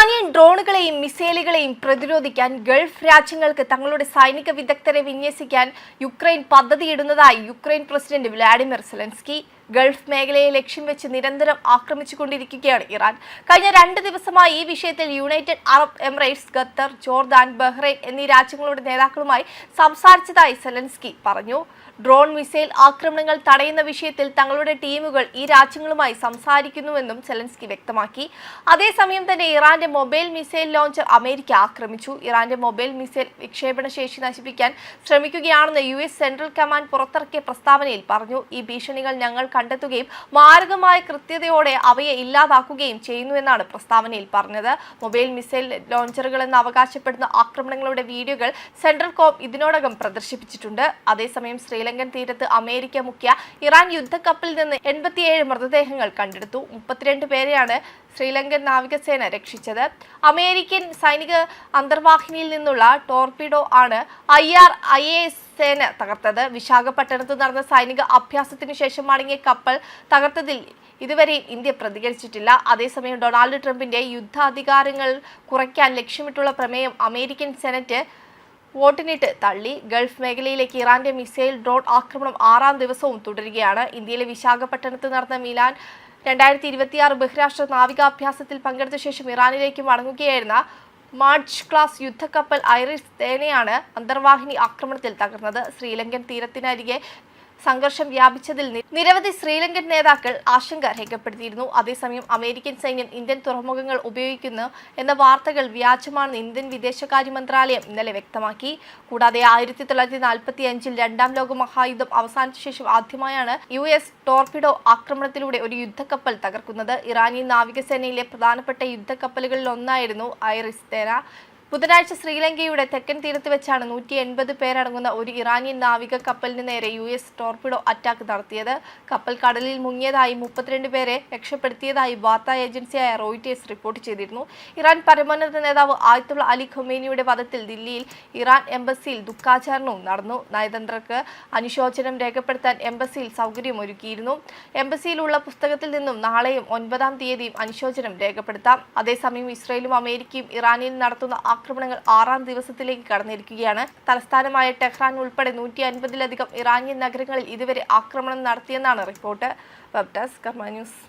Iranian ഡ്രോണുകളെയും മിസൈലുകളെയും പ്രതിരോധിക്കാൻ Gulf രാജ്യങ്ങൾക്ക് തങ്ങളുടെ സൈനിക വിദഗ്ധരെ വിന്യസിക്കാൻ യുക്രൈൻ പദ്ധതിയിടുന്നതായി Ukraine president Vladimir Zelensky. Gulf മേഖലയെ ലക്ഷ്യം വെച്ച് നിരന്തരം ആക്രമിച്ചുകൊണ്ടിരിക്കുകയാണ് ഇറാൻ. കഴിഞ്ഞ 2 ദിവസമായി ഈ വിഷയത്തിൽ United Arab Emirates, Qatar, Jordan, Bahrain എന്നീ രാജ്യങ്ങളുടെ നേതാക്കളുമായി സംസാരിച്ചതായി സെലൻസ്കി പറഞ്ഞു. ഡ്രോൺ മിസൈൽ ആക്രമണങ്ങൾ തടയുന്ന വിഷയത്തിൽ തങ്ങളുടെ ടീമുകൾ ഈ രാജ്യങ്ങളുമായി സംസാരിക്കുന്നുവെന്നും സെലൻസ്കി വ്യക്തമാക്കി. അതേസമയം തന്നെ ഇറാന്റെ മൊബൈൽ മിസൈൽ ലോഞ്ചർ അമേരിക്ക ആക്രമിച്ചു. ഇറാന്റെ മൊബൈൽ മിസൈൽ വിക്ഷേപണ ശേഷി നശിപ്പിക്കാൻ ശ്രമിക്കുകയാണെന്ന് US സെൻട്രൽ കമാൻഡ് പുറത്തിറക്കിയ പ്രസ്താവനയിൽ പറഞ്ഞു. ഈ ഭീഷണികൾ ഞങ്ങൾ കണ്ടെത്തുകയും മാരകമായ കൃത്യതയോടെ അവയെ ഇല്ലാതാക്കുകയും ചെയ്യുന്നുവെന്നാണ് പ്രസ്താവനയിൽ പറഞ്ഞത്. മൊബൈൽ മിസൈൽ ലോഞ്ചറുകളെന്ന് അവകാശപ്പെടുന്ന ആക്രമണങ്ങളുടെ വീഡിയോകൾ സെൻട്രൽ കോം ഇതിനോടകം പ്രദർശിപ്പിച്ചിട്ടുണ്ട്. അതേസമയം ശ്രീലങ്കൻ തീരത്ത് അമേരിക്ക മുക്കിയ ഇറാൻ യുദ്ധക്കപ്പലിൽ നിന്ന് 87 മൃതദേഹങ്ങൾ കണ്ടെടുത്തു. 32 പേരെയാണ് ശ്രീലങ്കൻ നാവികസേന രക്ഷിച്ചത്. അമേരിക്കൻ സൈനിക അന്തർവാഹിനിയിൽ നിന്നുള്ള ടോർപിഡോ ആണ് IS സേന തകർത്തത്. വിശാഖപട്ടണത്ത് നടന്ന സൈനിക അഭ്യാസത്തിനു ശേഷം മടങ്ങിയ കപ്പൽ തകർത്തതിൽ ഇതുവരെയും ഇന്ത്യ പ്രതികരിച്ചിട്ടില്ല. അതേസമയം ഡൊണാൾഡ് ട്രംപിന്റെ യുദ്ധാധികാരങ്ങൾ കുറയ്ക്കാൻ ലക്ഷ്യമിട്ടുള്ള പ്രമേയം അമേരിക്കൻ സെനറ്റ് വോട്ടിനിട്ട് തള്ളി. ഗൾഫ് മേഖലയിലേക്ക് ഇറാന്റെ മിസൈൽ ഡ്രോൺ ആക്രമണം 6ാം ദിവസവും തുടരുകയാണ്. ഇന്ത്യയിലെ വിശാഖപട്ടണത്ത് നടന്ന മിലാൻ 2026 ബഹിരാഷ്ട്ര നാവികാഭ്യാസത്തിൽ പങ്കെടുത്ത ശേഷം ഇറാനിലേക്ക് മടങ്ങുകയായിരുന്ന മാർച്ച് ക്ലാസ് യുദ്ധക്കപ്പൽ ഐറിസ് സേനയാണ് അന്തർവാഹിനി ആക്രമണത്തിൽ തകർന്നത്. ശ്രീലങ്കൻ തീരത്തിനരികെ സംഘർഷം വ്യാപിച്ചതിൽ നിരവധി ശ്രീലങ്കൻ നേതാക്കൾ ആശങ്ക രേഖപ്പെടുത്തിയിരുന്നു. അതേസമയം അമേരിക്കൻ സൈന്യം ഇന്ത്യൻ തുറമുഖങ്ങൾ ഉപയോഗിക്കുന്നു എന്ന വാർത്തകൾ വ്യാജമാണെന്ന് ഇന്ത്യൻ വിദേശകാര്യ മന്ത്രാലയം ഇന്നലെ വ്യക്തമാക്കി. കൂടാതെ 1945-ൽ 2ാം ലോക മഹായുദ്ധം അവസാനിച്ച ശേഷം ആദ്യമായാണ് US ടോർപിഡോ ആക്രമണത്തിലൂടെ ഒരു യുദ്ധക്കപ്പൽ തകർക്കുന്നത്. ഇറാനിയൻ നാവികസേനയിലെ പ്രധാനപ്പെട്ട യുദ്ധക്കപ്പലുകളിലൊന്നായിരുന്നു ഐറിസ് സേന. ബുധനാഴ്ച ശ്രീലങ്കയുടെ തെക്കൻ തീരത്ത് വെച്ചാണ് 180 പേരടങ്ങുന്ന ഒരു ഇറാനിയൻ നാവിക കപ്പലിന് നേരെ US ടോർപിഡോ അറ്റാക്ക് നടത്തിയത്. കപ്പൽ കടലിൽ മുങ്ങിയതായി 32 പേരെ രക്ഷപ്പെടുത്തിയതായി വാർത്താ ഏജൻസിയായ റോയിറ്റേഴ്സ് റിപ്പോർട്ട് ചെയ്തിരുന്നു. ഇറാൻ പരമോന്നത നേതാവ് ആയത്തുള്ള അലി ഖൊമേനിയുടെ വധത്തിൽ ദില്ലിയിൽ ഇറാൻ എംബസിയിൽ ദുഃഖാചരണവും നടന്നു. നയതന്ത്രർക്ക് അനുശോചനം രേഖപ്പെടുത്താൻ എംബസിയിൽ സൗകര്യമൊരുക്കിയിരുന്നു. എംബസിയിലുള്ള പുസ്തകത്തിൽ നിന്നും നാളെയും 9ാം തീയതിയും അനുശോചനം രേഖപ്പെടുത്താം. അതേസമയം ഇസ്രയേലും അമേരിക്കയും ഇറാനിൽ നടത്തുന്ന ആക്രമണങ്ങൾ 6ാം ദിവസത്തിലേക്ക് കടന്നിരിക്കുകയാണ്. തലസ്ഥാനമായ ടെഹ്റാൻ ഉൾപ്പെടെ 150-ലധികം ഇറാനിയൻ നഗരങ്ങളിൽ ഇതുവരെ ആക്രമണം നടത്തിയെന്നാണ് റിപ്പോർട്ട്. വെബ് ഡെസ്ക് കർമ്മ ന്യൂസ്.